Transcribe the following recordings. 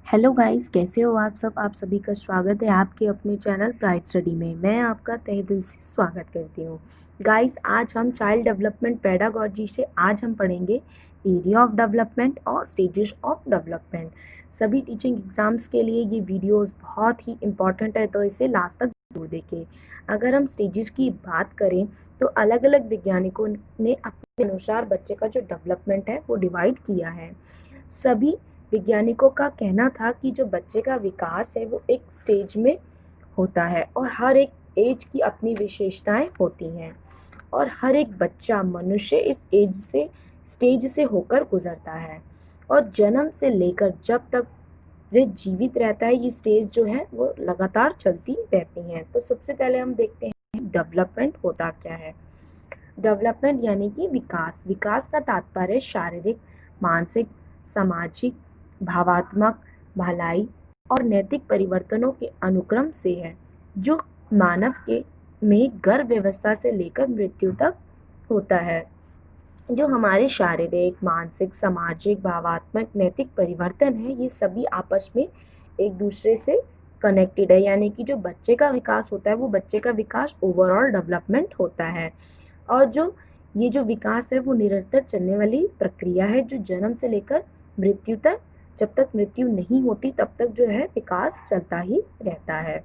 Hello guys, कैसे हो आप सब। आप सभी का स्वागत है आपके अपने चैनल ब्राइट स्टडी में। मैं आपका तहे दिल से स्वागत करती हूँ। गाइस, आज हम चाइल्ड डेवलपमेंट पेडागॉजी से आज हम पढ़ेंगे एरिया ऑफ डेवलपमेंट और स्टेजेस ऑफ डेवलपमेंट। सभी टीचिंग एग्जाम्स के लिए ये वीडियोस बहुत ही इम्पॉर्टेंट है, तो इसे लास्ट तक जरूर देखें। अगर हम स्टेजेस की बात करें तो अलग अलग वैज्ञानिकों ने अपने अनुसार बच्चे का जो डेवलपमेंट है वो डिवाइड किया है। सभी वैज्ञानिकों का कहना था कि जो बच्चे का विकास है वो एक स्टेज में होता है और हर एक एज की अपनी विशेषताएं होती हैं और हर एक बच्चा मनुष्य इस स्टेज से होकर गुजरता है और जन्म से लेकर जब तक वे जीवित रहता है ये स्टेज जो है वो लगातार चलती रहती हैं। तो सबसे पहले हम देखते हैं डेवलपमेंट होता क्या है। डेवलपमेंट यानी कि विकास। विकास का तात्पर्य शारीरिक, मानसिक, सामाजिक, भावात्मक, भलाई और नैतिक परिवर्तनों के अनुक्रम से है जो मानव के में गर्भ व्यवस्था से लेकर मृत्यु तक होता है। जो हमारे शारीरिक, मानसिक, सामाजिक, भावात्मक, नैतिक परिवर्तन है ये सभी आपस में एक दूसरे से कनेक्टेड है, यानी कि जो बच्चे का विकास होता है वो बच्चे का विकास ओवरऑल डेवलपमेंट होता है। और जो विकास है वो निरंतर चलने वाली प्रक्रिया है जो जन्म से लेकर मृत्यु तक, जब तक मृत्यु नहीं होती तब तक जो है विकास चलता ही रहता है।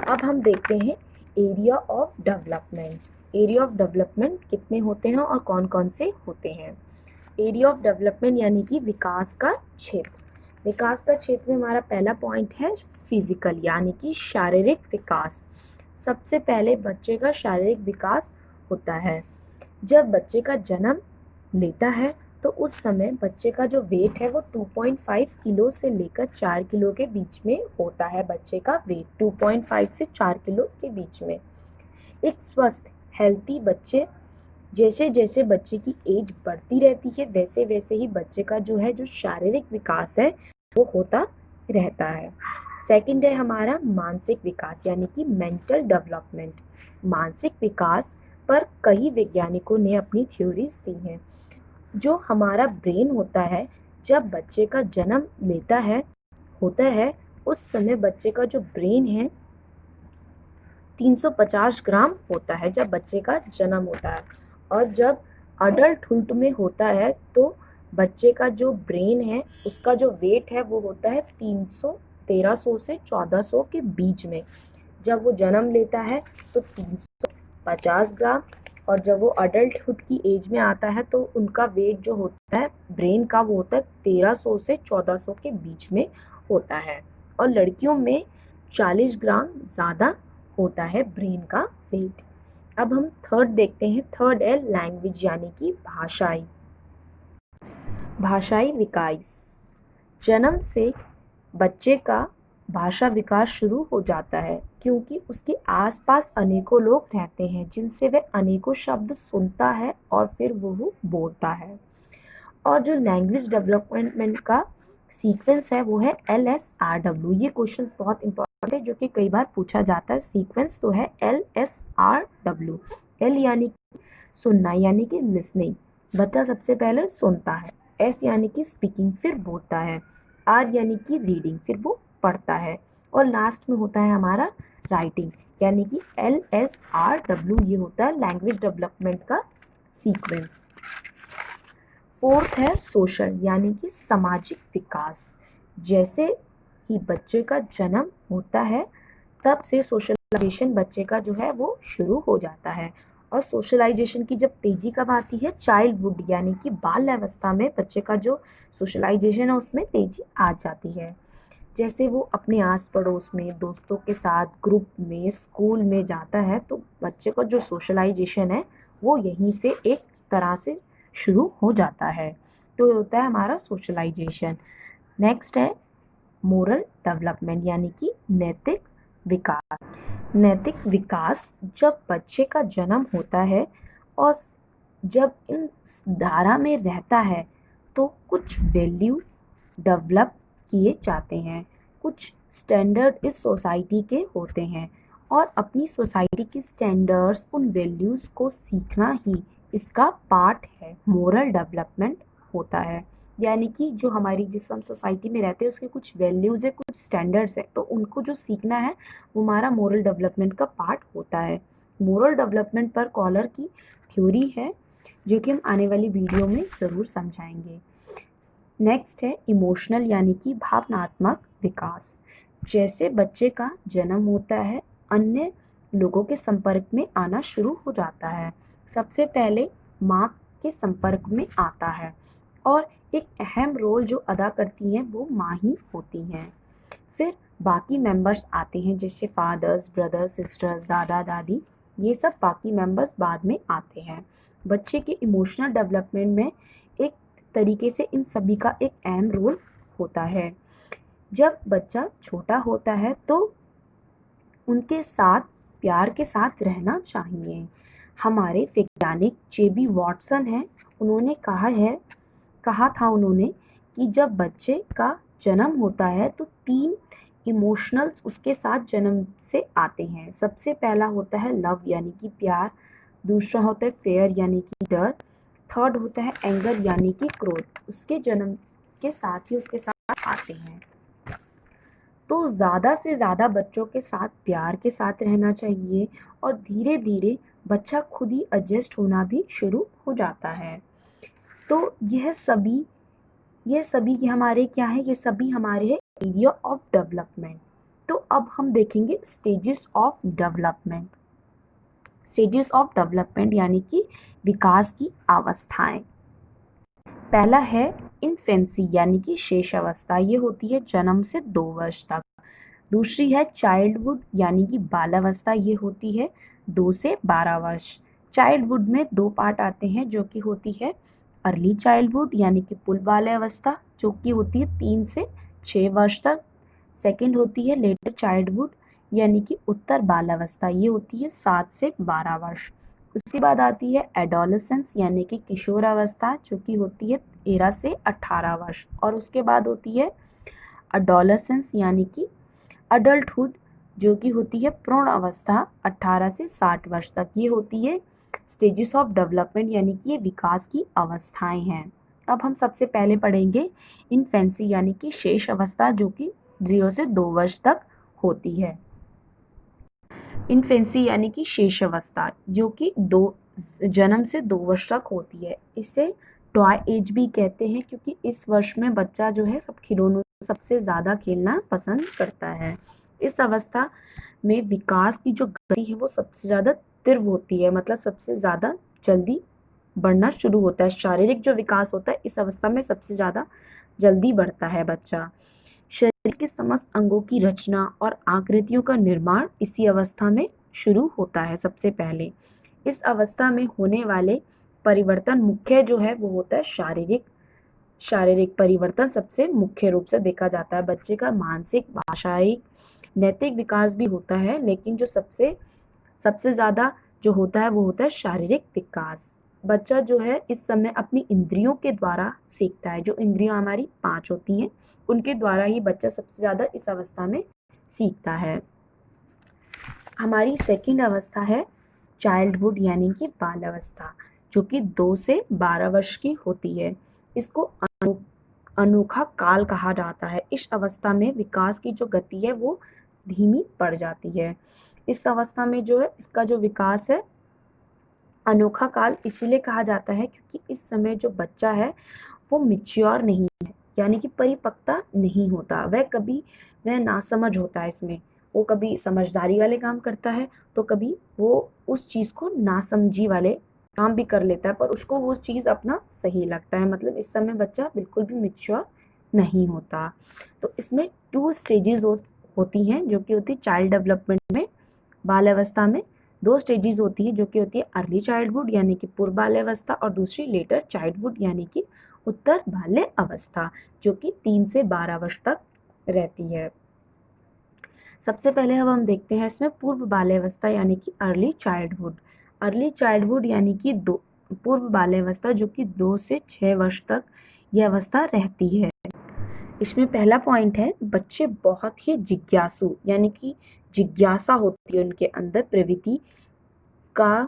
अब हम देखते हैं area of development. Area of development कितने होते हैं और कौन कौन से होते हैं। एरिया ऑफ डेवलपमेंट यानी कि विकास का क्षेत्र। विकास का क्षेत्र में हमारा पहला पॉइंट है फिजिकल यानी कि शारीरिक विकास। सबसे पहले बच्चे का शारीरिक विकास होता है जब बच्चे का जन्म लेता है तो उस समय बच्चे का जो वेट है वो 2.5 किलो से लेकर 4 किलो के बीच में होता है। बच्चे का वेट 2.5 से 4 किलो के बीच में। एक स्वस्थ हेल्थी बच्चे, जैसे जैसे बच्चे की एज बढ़ती रहती है वैसे वैसे ही बच्चे का जो है जो शारीरिक विकास है वो होता रहता है। सेकंड है हमारा मानसिक विकास यानी कि मेंटल डेवलपमेंट। मानसिक विकास पर कई वैज्ञानिकों ने अपनी थ्योरीज दी हैं। जो हमारा ब्रेन होता है जब बच्चे का जन्म लेता है होता है उस समय बच्चे का जो ब्रेन है 350 ग्राम होता है जब बच्चे का जन्म होता है, और जब अडल्टहुड में होता है तो बच्चे का जो ब्रेन है उसका जो वेट है वो होता है 1300 से 1400 के बीच में। जब वो जन्म लेता है तो 350 ग्राम, और जब वो अडल्टहुड की एज में आता है तो उनका वेट जो होता है ब्रेन का वो होता है 1300 से 1400 के बीच में होता है। और लड़कियों में 40 ग्राम ज़्यादा होता है ब्रेन का वेट। अब हम थर्ड देखते हैं। थर्ड है लैंग्वेज यानी कि भाषाई विकास। जन्म से बच्चे का भाषा विकास शुरू हो जाता है क्योंकि उसके आसपास अनेकों लोग रहते हैं जिनसे वह अनेकों शब्द सुनता है और फिर वो बोलता है। और जो लैंग्वेज डेवलपमेंट का सीक्वेंस है वो है LSRW। ये क्वेश्चन बहुत इंपॉर्टेंट है जो कि कई बार पूछा जाता है। सीक्वेंस तो है LSRW। L यानी सुनना यानी कि लिसनिंग, बच्चा सबसे पहले सुनता है। S यानी कि स्पीकिंग, फिर बोलता है। R यानी कि रीडिंग, फिर वो पढ़ता है। और लास्ट में होता है हमारा राइटिंग, यानी कि LSRW। ये होता है लैंग्वेज डेवलपमेंट का सीक्वेंस। फोर्थ है सोशल यानी कि सामाजिक विकास। जैसे ही बच्चे का जन्म होता है तब से सोशलाइजेशन बच्चे का जो है वो शुरू हो जाता है। और सोशलाइजेशन की जब तेजी कब आती है, चाइल्डहुड यानी कि बाल अवस्था में बच्चे का जो सोशलाइजेशन है उसमें तेजी आ जाती है। जैसे वो अपने आस पड़ोस में दोस्तों के साथ ग्रुप में स्कूल में जाता है तो बच्चे का जो सोशलाइजेशन है वो यहीं से एक तरह से शुरू हो जाता है। तो ये होता है हमारा सोशलाइजेशन। नेक्स्ट है मोरल डेवलपमेंट यानी कि नैतिक विकास। नैतिक विकास जब बच्चे का जन्म होता है और जब इन धारा में रहता है तो कुछ वैल्यू डेवलप किए जाते हैं। कुछ स्टैंडर्ड इस सोसाइटी के होते हैं और अपनी सोसाइटी की स्टैंडर्ड्स उन वैल्यूज़ को सीखना ही इसका पार्ट है, मोरल डेवलपमेंट होता है। यानी कि जो हमारी जिस हम सोसाइटी में रहते हैं उसके कुछ वैल्यूज़ है, कुछ स्टैंडर्ड्स है, तो उनको जो सीखना है वो हमारा मोरल डेवलपमेंट का पार्ट होता है। मोरल डेवलपमेंट पर कॉलर की थ्योरी है जो कि हम आने वाली वीडियो में ज़रूर समझाएंगे। नेक्स्ट है इमोशनल यानी कि भावनात्मक विकास। जैसे बच्चे का जन्म होता है, अन्य लोगों के संपर्क में आना शुरू हो जाता है। सबसे पहले माँ के संपर्क में आता है और एक अहम रोल जो अदा करती हैं वो माँ ही होती हैं। फिर बाकी मेंबर्स आते हैं जैसे फादर्स, ब्रदर्स, सिस्टर्स, दादा दादी, ये सब बाकी मेंबर्स बाद में आते हैं। बच्चे के इमोशनल डेवलपमेंट में एक तरीके से इन सभी का एक अहम रोल होता है। जब बच्चा छोटा होता है तो उनके साथ प्यार के साथ रहना चाहिए। हमारे वैज्ञानिक जे.बी. वॉटसन हैं, उन्होंने कहा था उन्होंने कि जब बच्चे का जन्म होता है तो 3 इमोशनल्स उसके साथ जन्म से आते हैं। सबसे पहला होता है लव यानी कि प्यार, दूसरा होता है फेयर यानी कि डर, थर्ड होता है एंगर यानी कि क्रोध। उसके जन्म के साथ ही उसके साथ आते हैं। तो ज़्यादा से ज़्यादा बच्चों के साथ प्यार के साथ रहना चाहिए और धीरे धीरे बच्चा खुद ही एडजस्ट होना भी शुरू हो जाता है। तो यह सभी के हमारे क्या है, ये सभी हमारे है एरिया ऑफ डेवलपमेंट। तो अब हम देखेंगे stages of development. Stages of development यानी कि विकास की अवस्थाएं। पहला है इन्फेंसी यानी कि शेष अवस्था, ये होती है जन्म से 2 वर्ष तक। दूसरी है चाइल्डहुड यानी कि बालावस्था, ये होती है 2 से 12 वर्ष। चाइल्डहुड में 2 पार्ट आते हैं जो कि होती है अर्ली चाइल्डहुड यानी कि पूर्व बाल्यावस्था, जो कि होती है 3 से 6 वर्ष तक। सेकंड होती है लेटर चाइल्डहुड यानी कि उत्तर बालावस्था, ये होती है 7 से 12 वर्ष। उसके बाद आती है एडोलेसेंस यानी कि किशोरावस्था, जो कि होती है 13 से 18 वर्ष। और उसके बाद होती है अडोलेसेंस यानी कि अडल्टहुड, जो कि होती है प्रौढ़ अवस्था 18 से 60 वर्ष तक। ये होती है स्टेजेस ऑफ डेवलपमेंट यानी कि ये विकास की अवस्थाएं हैं। अब हम सबसे पहले पढ़ेंगे इन्फेंसी यानी कि शेष अवस्था, जो कि 0 से 2 वर्ष तक होती है। इन्फेंसी यानी कि शेष अवस्था जो कि जन्म से 2 वर्ष तक होती है। इसे टॉय एज भी कहते हैं क्योंकि इस वर्ष में बच्चा जो है सब खिलौनों सबसे ज़्यादा खेलना पसंद करता है। इस अवस्था में विकास की जो गति है वो सबसे ज़्यादा तीव्र होती है, मतलब सबसे ज़्यादा जल्दी बढ़ना शुरू होता है। शारीरिक जो विकास होता है इस अवस्था में सबसे ज़्यादा जल्दी बढ़ता है बच्चा। शरीर के समस्त अंगों की रचना और आकृतियों का निर्माण इसी अवस्था में शुरू होता है। सबसे पहले इस अवस्था में होने वाले परिवर्तन मुख्य जो है वो होता है शारीरिक परिवर्तन सबसे मुख्य रूप से देखा जाता है। बच्चे का मानसिक, भाषाई, नैतिक विकास भी होता है, लेकिन जो सबसे ज़्यादा जो होता है वो होता है शारीरिक विकास। बच्चा जो है इस समय अपनी इंद्रियों के द्वारा सीखता है। जो इंद्रियां हमारी 5 होती हैं उनके द्वारा ही बच्चा सबसे ज़्यादा इस अवस्था में सीखता है। हमारी सेकंड अवस्था है चाइल्डहुड यानी कि बाल अवस्था, जो कि 2 से 12 वर्ष की होती है। इसको अनोखा काल कहा जाता है। इस अवस्था में विकास की जो गति है वो धीमी पड़ जाती है। इस अवस्था में जो है इसका जो विकास है अनोखा काल इसीलिए कहा जाता है क्योंकि इस समय जो बच्चा है वो मैच्योर नहीं है, यानी कि परिपक्वता नहीं होता। वह नासमझ होता है। इसमें वो कभी समझदारी वाले काम करता है तो कभी वो उस चीज़ को नासमझी वाले काम भी कर लेता है, पर उसको वो चीज़ अपना सही लगता है। मतलब इस समय बच्चा बिल्कुल भी मैच्योर नहीं होता। तो इसमें 2 स्टेजेस होती हैं जो कि होती है चाइल्ड डेवलपमेंट में। बाल अवस्था में 2 स्टेजेस होती है जो कि होती है अर्ली चाइल्डहुड यानी कि पूर्व बाल्यावस्था और दूसरी लेटर चाइल्डहुड यानी कि उत्तर बाल्य अवस्था, जो कि 3 से 12 वर्ष तक रहती है। सबसे पहले अब हम देखते हैं इसमें पूर्व बाल्यावस्था यानी कि अर्ली चाइल्डहुड। अर्ली चाइल्डहुड यानी कि पूर्व बाल्यावस्था जो कि 2 से 6 वर्ष तक यह अवस्था रहती है। इसमें पहला पॉइंट है बच्चे बहुत ही जिज्ञासु यानी कि जिज्ञासा होती है उनके अंदर, प्रवृत्ति का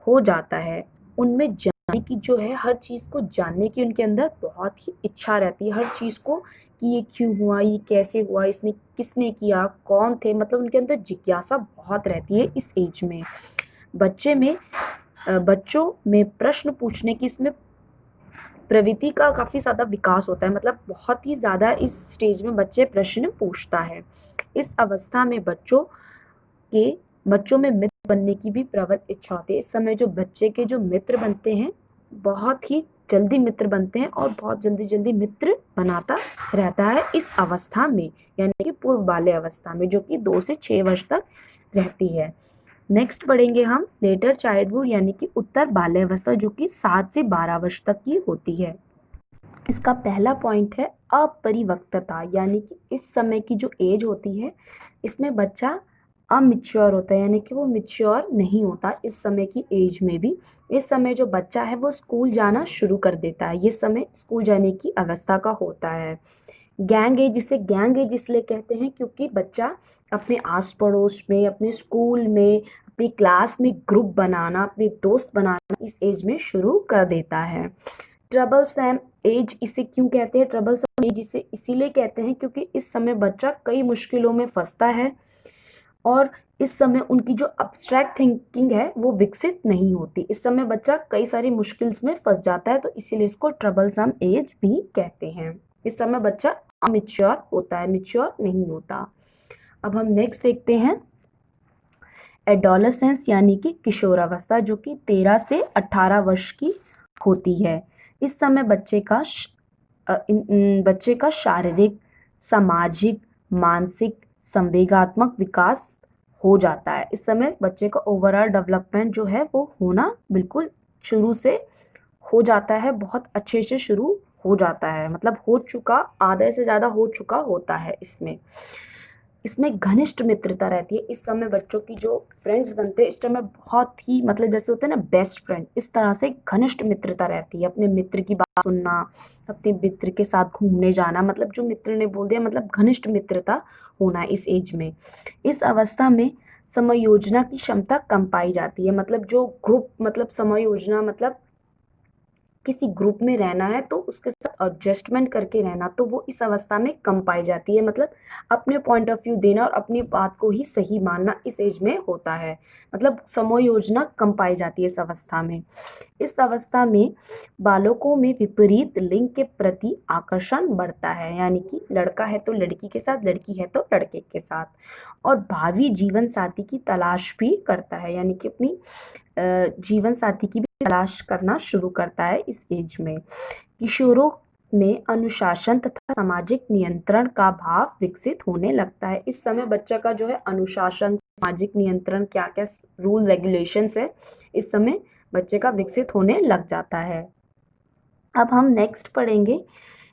हो जाता है। उनमें यानी कि जो है हर चीज़ को जानने की उनके अंदर बहुत ही इच्छा रहती है, हर चीज़ को कि ये क्यों हुआ, ये कैसे हुआ, इसने किसने किया, कौन थे, मतलब उनके अंदर जिज्ञासा बहुत रहती है इस एज में। बच्चों में प्रश्न पूछने की इसमें प्रवृत्ति का काफ़ी ज़्यादा विकास होता है, मतलब बहुत ही ज़्यादा इस स्टेज में बच्चे प्रश्न पूछता है। इस अवस्था में बच्चों में मित्र बनने की भी प्रबल इच्छा होती है। इस समय जो बच्चे के जो मित्र बनते हैं, बहुत ही जल्दी मित्र बनते हैं और बहुत जल्दी मित्र बनाता रहता है इस अवस्था में, यानी कि पूर्व बाल्य अवस्था में, जो कि 2 से 6 वर्ष तक रहती है। नेक्स्ट पढ़ेंगे हम लेटर चाइल्डहुड, यानी कि उत्तर बाल्यावस्था, जो कि 7 से 12 वर्ष तक की होती है। इसका पहला पॉइंट है अपरिपक्वता, यानी कि इस समय की जो एज होती है, इसमें बच्चा अमिच्योर होता है, यानी कि वो मिच्योर नहीं होता इस समय की एज में भी। इस समय जो बच्चा है वो स्कूल जाना शुरू कर देता है, ये समय स्कूल जाने की अवस्था का होता है। गैंग एज, जिसे गैंग एज इसलिए कहते हैं क्योंकि बच्चा अपने आस पड़ोस में, अपने स्कूल में, अपनी क्लास में ग्रुप बनाना, अपने दोस्त बनाना इस एज में शुरू कर देता है। ट्रबल सैम एज इसे क्यों कहते हैं? ट्रबल सैम एज इसे इसीलिए कहते हैं क्योंकि इस समय बच्चा कई मुश्किलों में फंसता है और इस समय उनकी जो अब्स्ट्रैक्ट थिंकिंग है वो विकसित नहीं होती। इस समय बच्चा कई सारी मुश्किल्स में फंस जाता है, तो इसीलिए इसको ट्रबल सम एज भी कहते हैं। इस समय बच्चा अमिच्योर होता है, मिच्योर नहीं होता। अब हम नेक्स्ट देखते हैं एडोलेसेंस, यानी कि किशोरावस्था, जो कि 13 से 18 वर्ष की होती है। इस समय बच्चे का शारीरिक, सामाजिक, मानसिक, संवेगात्मक विकास हो जाता है। इस समय बच्चे का ओवरऑल डेवलपमेंट जो है वो होना बिल्कुल शुरू से हो जाता है, बहुत अच्छे से शुरू हो जाता है, मतलब हो चुका, आधे से ज़्यादा हो चुका होता है। इसमें घनिष्ठ मित्रता रहती है। इस समय बच्चों की जो फ्रेंड्स बनते हैं इस समय बहुत ही, मतलब जैसे होते हैं ना बेस्ट फ्रेंड, इस तरह से घनिष्ठ मित्रता रहती है। अपने मित्र की बात सुनना, अपने मित्र के साथ घूमने जाना, मतलब जो मित्र ने बोल दिया, मतलब घनिष्ठ मित्रता होना इस एज में। इस अवस्था में समायोजना की क्षमता कम पाई जाती है, मतलब जो ग्रुप, मतलब समायोजना, मतलब किसी ग्रुप में रहना है तो उसके साथ एडजस्टमेंट करके रहना, तो वो इस अवस्था में कम पाई जाती है। मतलब अपने पॉइंट ऑफ व्यू देना और अपनी बात को ही सही मानना इस एज में होता है, मतलब समायोजना कम पाई जाती है इस अवस्था में। इस अवस्था में बालकों में विपरीत लिंग के प्रति आकर्षण बढ़ता है, यानी कि लड़का है तो लड़की के साथ, लड़की है तो लड़के के साथ, और भावी जीवन साथी की तलाश भी करता है, यानी कि अपनी जीवन साथी की भी तलाश करना शुरू करता है इस एज में। किशोरों में अनुशासन तथा सामाजिक नियंत्रण का भाव विकसित होने लगता है। इस समय बच्चा का जो है अनुशासन, सामाजिक नियंत्रण, क्या क्या रूल रेगुलेशंस है, इस समय बच्चे का विकसित होने लग जाता है। अब हम नेक्स्ट पढ़ेंगे,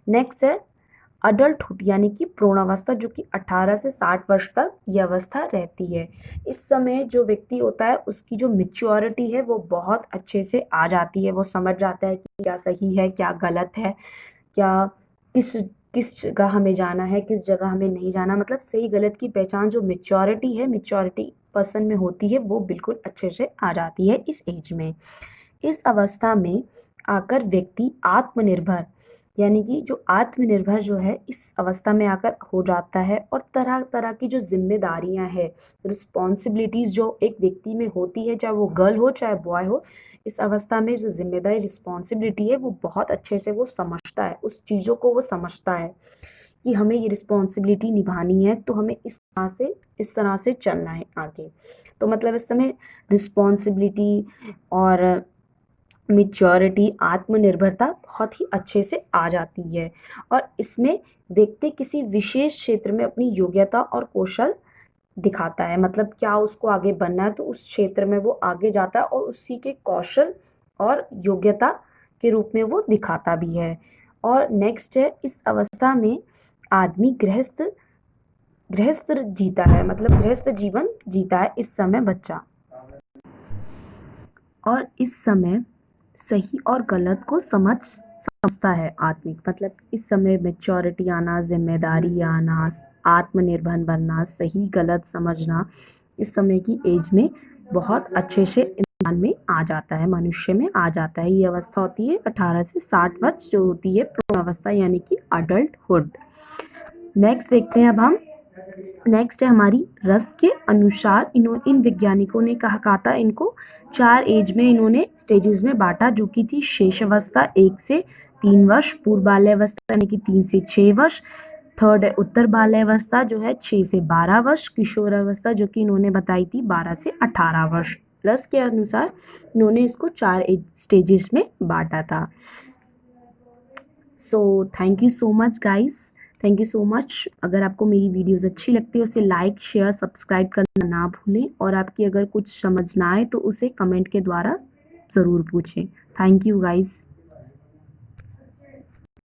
नेक्स्ट है अडल्टहुड, यानी कि प्रौढ़ावस्था, जो कि 18 से 60 वर्ष तक ये अवस्था रहती है। इस समय जो व्यक्ति होता है उसकी जो मैच्योरिटी है वो बहुत अच्छे से आ जाती है, वो समझ जाता है कि क्या सही है, क्या गलत है, क्या किस किस जगह हमें जाना है, किस जगह हमें नहीं जाना, मतलब सही गलत की पहचान जो मैच्योरिटी पर्सन में होती है वो बिल्कुल अच्छे से आ जाती है इस एज में। इस अवस्था में आकर व्यक्ति आत्मनिर्भर, यानी कि जो आत्मनिर्भर जो है इस अवस्था में आकर हो जाता है, और तरह तरह की जो जिम्मेदारियां हैं, रिस्पॉन्सिबिलिटीज़ जो एक व्यक्ति में होती है, चाहे वो गर्ल हो चाहे बॉय हो, इस अवस्था में जो जिम्मेदारी, रिस्पॉन्सिबिलिटी है वो बहुत अच्छे से वो समझता है, उस चीज़ों को वो समझता है कि हमें ये रिस्पॉन्सिबिलिटी निभानी है, तो हमें इस तरह से चलना है आगे। तो मतलब इस समय रिस्पॉन्सिबिलिटी और मैच्योरिटी, आत्मनिर्भरता बहुत ही अच्छे से आ जाती है, और इसमें व्यक्ति किसी विशेष क्षेत्र में अपनी योग्यता और कौशल दिखाता है, मतलब क्या उसको आगे बनना है तो उस क्षेत्र में वो आगे जाता है और उसी के कौशल और योग्यता के रूप में वो दिखाता भी है। और नेक्स्ट है, इस अवस्था में आदमी गृहस्थ जीता है, मतलब गृहस्थ जीवन जीता है इस समय बच्चा, और इस समय सही और गलत को समझता है आदमी, मतलब इस समय मैच्योरिटी आना, जिम्मेदारी आना, आत्मनिर्भर बनना, सही गलत समझना इस समय की एज में बहुत अच्छे से में आ जाता है, मनुष्य में आ जाता है। ये अवस्था होती है 18 से 60 वर्ष, जो होती है प्रौढ़ अवस्था यानी कि अडल्टहुड। नेक्स्ट देखते हैं अब हम। नेक्स्ट है हमारी रस के अनुसार इन वैज्ञानिकों ने कहा था इनको 4 एज में इन्होंने स्टेजेस में बांटा, जो कि थी शेष अवस्था 1 से 3 वर्ष, पूर्व बाल्यावस्था यानी कि 3 से 6 वर्ष, थर्ड है उत्तर बाल्यावस्था जो है 6 से 12 वर्ष, किशोर अवस्था जो कि इन्होंने बताई थी 12 से 18 वर्ष। रस के अनुसार इन्होंने इसको 4 एज स्टेजेस में बांटा था। So thank you so much guys, thank you so much. अगर आपको मेरी वीडियोस अच्छी लगती है उसे लाइक शेयर सब्सक्राइब करना ना भूलें, और आपकी अगर कुछ समझ ना आए तो उसे कमेंट के द्वारा ज़रूर पूछें। Thank you guys.